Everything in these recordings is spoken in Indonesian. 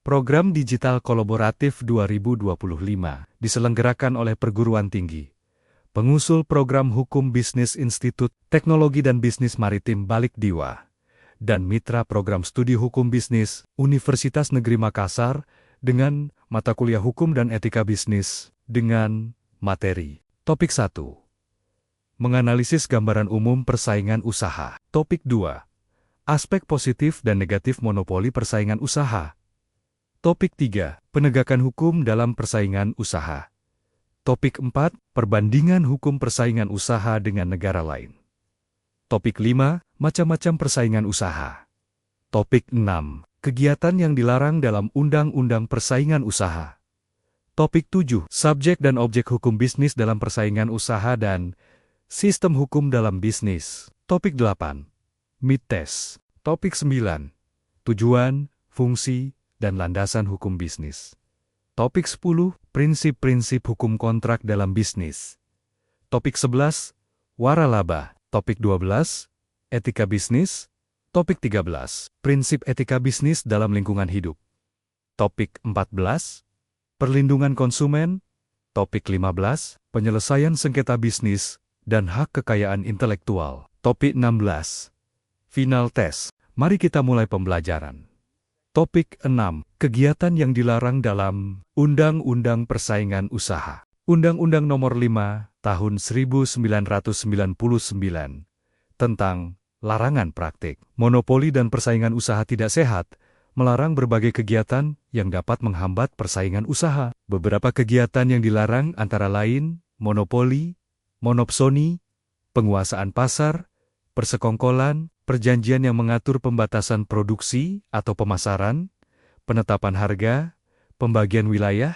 Program Digital Kolaboratif 2025 diselenggarakan oleh Perguruan Tinggi, pengusul Program Hukum Bisnis Institut Teknologi dan Bisnis Maritim Balikdiwa, dan mitra Program Studi Hukum Bisnis Universitas Negeri Makassar dengan mata kuliah Hukum dan Etika Bisnis dengan materi. Topik 1. Menganalisis gambaran umum persaingan usaha. Topik 2. Aspek positif dan negatif monopoli persaingan usaha. Topik 3. Penegakan hukum dalam persaingan usaha. Topik 4. Perbandingan hukum persaingan usaha dengan negara lain. Topik 5. Macam-macam persaingan usaha. Topik 6. Kegiatan yang dilarang dalam Undang-Undang Persaingan Usaha. Topik 7. Subjek dan objek hukum bisnis dalam persaingan usaha dan sistem hukum dalam bisnis. Topik 8. Mid-test. Topik 9. Tujuan, fungsi, dan landasan hukum bisnis. Topik 10. Prinsip-prinsip hukum kontrak dalam bisnis. Topik 11. Waralaba. Topik 12. Etika bisnis. Topik 13. Prinsip etika bisnis dalam lingkungan hidup. Topik 14. Perlindungan konsumen. Topik 15. Penyelesaian sengketa bisnis dan hak kekayaan intelektual. Topik 16. Final test. Mari kita mulai pembelajaran. Topik 6. Kegiatan yang dilarang dalam Undang-Undang Persaingan Usaha. Undang-Undang Nomor 5 Tahun 1999 tentang larangan praktik monopoli dan persaingan usaha tidak sehat, melarang berbagai kegiatan yang dapat menghambat persaingan usaha. Beberapa kegiatan yang dilarang antara lain monopoli, monopsoni, penguasaan pasar, persekongkolan, perjanjian yang mengatur pembatasan produksi atau pemasaran, penetapan harga, pembagian wilayah,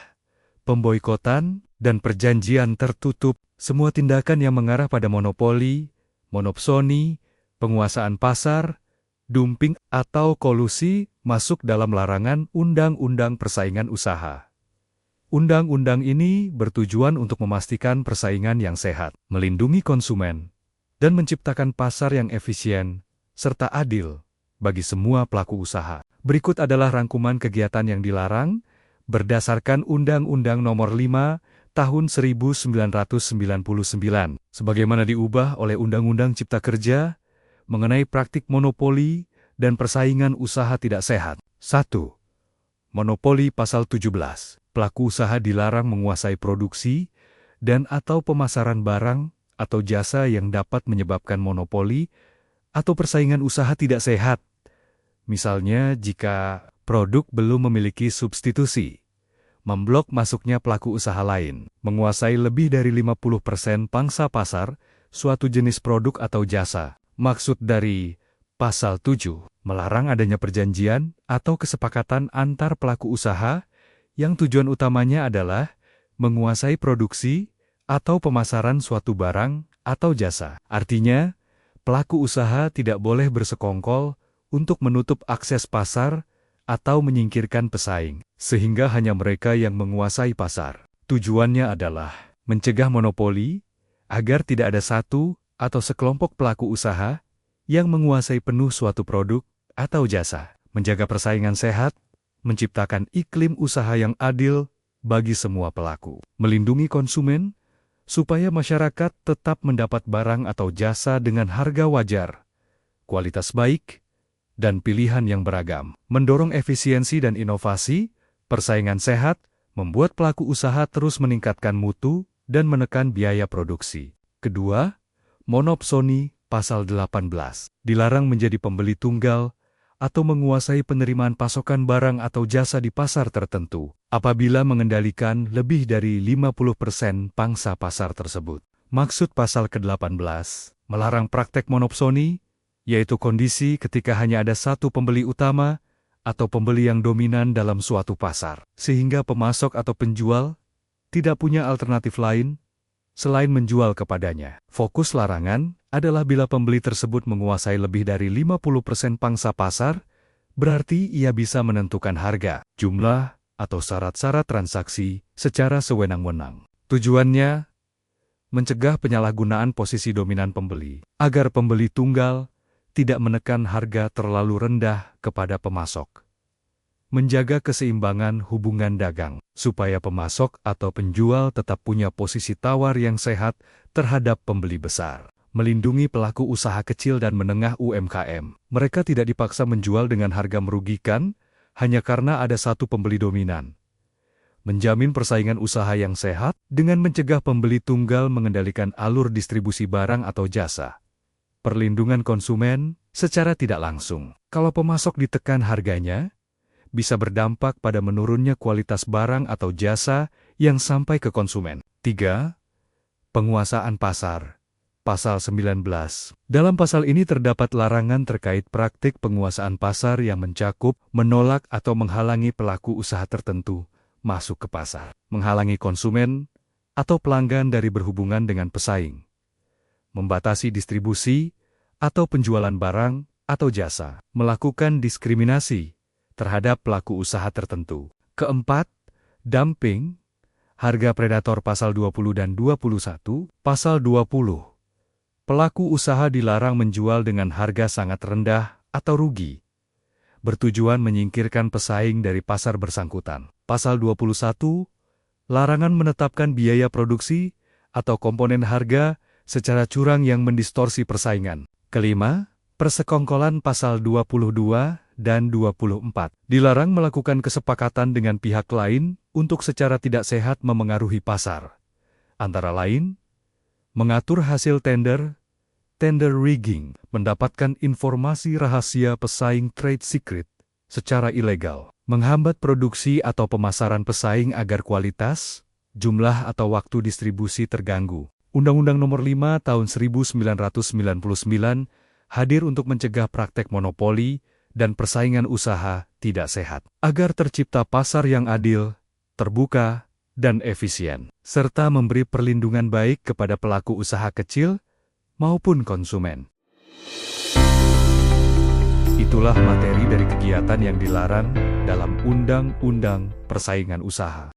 pemboikotan, dan perjanjian tertutup. Semua tindakan yang mengarah pada monopoli, monopsoni, penguasaan pasar, dumping, atau kolusi masuk dalam larangan Undang-Undang Persaingan Usaha. Undang-undang ini bertujuan untuk memastikan persaingan yang sehat, melindungi konsumen, dan menciptakan pasar yang efisien serta adil bagi semua pelaku usaha. Berikut adalah rangkuman kegiatan yang dilarang berdasarkan Undang-Undang Nomor 5 Tahun 1999, sebagaimana diubah oleh Undang-Undang Cipta Kerja mengenai praktik monopoli dan persaingan usaha tidak sehat. 1. Monopoli Pasal 17. Pelaku usaha dilarang menguasai produksi dan atau pemasaran barang atau jasa yang dapat menyebabkan monopoli atau persaingan usaha tidak sehat. Misalnya jika produk belum memiliki substitusi, memblok masuknya pelaku usaha lain, menguasai lebih dari 50% pangsa pasar suatu jenis produk atau jasa. Maksud dari Pasal 7, melarang adanya perjanjian atau kesepakatan antar pelaku usaha yang tujuan utamanya adalah menguasai produksi atau pemasaran suatu barang atau jasa. Artinya, pelaku usaha tidak boleh bersekongkol untuk menutup akses pasar atau menyingkirkan pesaing, sehingga hanya mereka yang menguasai pasar. Tujuannya adalah mencegah monopoli agar tidak ada satu atau sekelompok pelaku usaha yang menguasai penuh suatu produk atau jasa, menjaga persaingan sehat, menciptakan iklim usaha yang adil bagi semua pelaku, melindungi konsumen, supaya masyarakat tetap mendapat barang atau jasa dengan harga wajar, kualitas baik, dan pilihan yang beragam. Mendorong efisiensi dan inovasi, persaingan sehat, membuat pelaku usaha terus meningkatkan mutu dan menekan biaya produksi. Kedua, monopsoni Pasal 18. Dilarang menjadi pembeli tunggal atau menguasai penerimaan pasokan barang atau jasa di pasar tertentu apabila mengendalikan lebih dari 50% pangsa pasar tersebut. Maksud Pasal ke-18, melarang praktek monopsoni, yaitu kondisi ketika hanya ada satu pembeli utama atau pembeli yang dominan dalam suatu pasar, sehingga pemasok atau penjual tidak punya alternatif lain selain menjual kepadanya. Fokus larangan adalah bila pembeli tersebut menguasai lebih dari 50% pangsa pasar, berarti ia bisa menentukan harga, jumlah, atau syarat-syarat transaksi secara sewenang-wenang. Tujuannya, mencegah penyalahgunaan posisi dominan pembeli, agar pembeli tunggal tidak menekan harga terlalu rendah kepada pemasok. menjaga keseimbangan hubungan dagang, supaya pemasok atau penjual tetap punya posisi tawar yang sehat terhadap pembeli besar. Melindungi pelaku usaha kecil dan menengah UMKM. Mereka tidak dipaksa menjual dengan harga merugikan, hanya karena ada satu pembeli dominan. Menjamin persaingan usaha yang sehat, dengan mencegah pembeli tunggal mengendalikan alur distribusi barang atau jasa. Perlindungan konsumen secara tidak langsung. Kalau pemasok ditekan harganya, bisa berdampak pada menurunnya kualitas barang atau jasa yang sampai ke konsumen. 3. Penguasaan pasar. Pasal 19. Dalam pasal ini terdapat larangan terkait praktik penguasaan pasar yang mencakup menolak atau menghalangi pelaku usaha tertentu masuk ke pasar, menghalangi konsumen atau pelanggan dari berhubungan dengan pesaing, membatasi distribusi atau penjualan barang atau jasa, melakukan diskriminasi terhadap pelaku usaha tertentu. Keempat, dumping, harga predator pasal 20 dan 21, pasal 20. Pelaku usaha dilarang menjual dengan harga sangat rendah atau rugi, bertujuan menyingkirkan pesaing dari pasar bersangkutan. Pasal 21, larangan menetapkan biaya produksi atau komponen harga secara curang yang mendistorsi persaingan. Kelima, persekongkolan pasal 22 dan 24. Dilarang melakukan kesepakatan dengan pihak lain untuk secara tidak sehat memengaruhi pasar. Antara lain, mengatur hasil tender rigging, mendapatkan informasi rahasia pesaing trade secret secara ilegal, menghambat produksi atau pemasaran pesaing agar kualitas, jumlah atau waktu distribusi terganggu. Undang-Undang Nomor 5 Tahun 1999 hadir untuk mencegah praktek monopoli dan persaingan usaha tidak sehat, agar tercipta pasar yang adil, terbuka, dan efisien, serta memberi perlindungan baik kepada pelaku usaha kecil maupun konsumen. Itulah materi dari kegiatan yang dilarang dalam Undang-Undang Persaingan Usaha.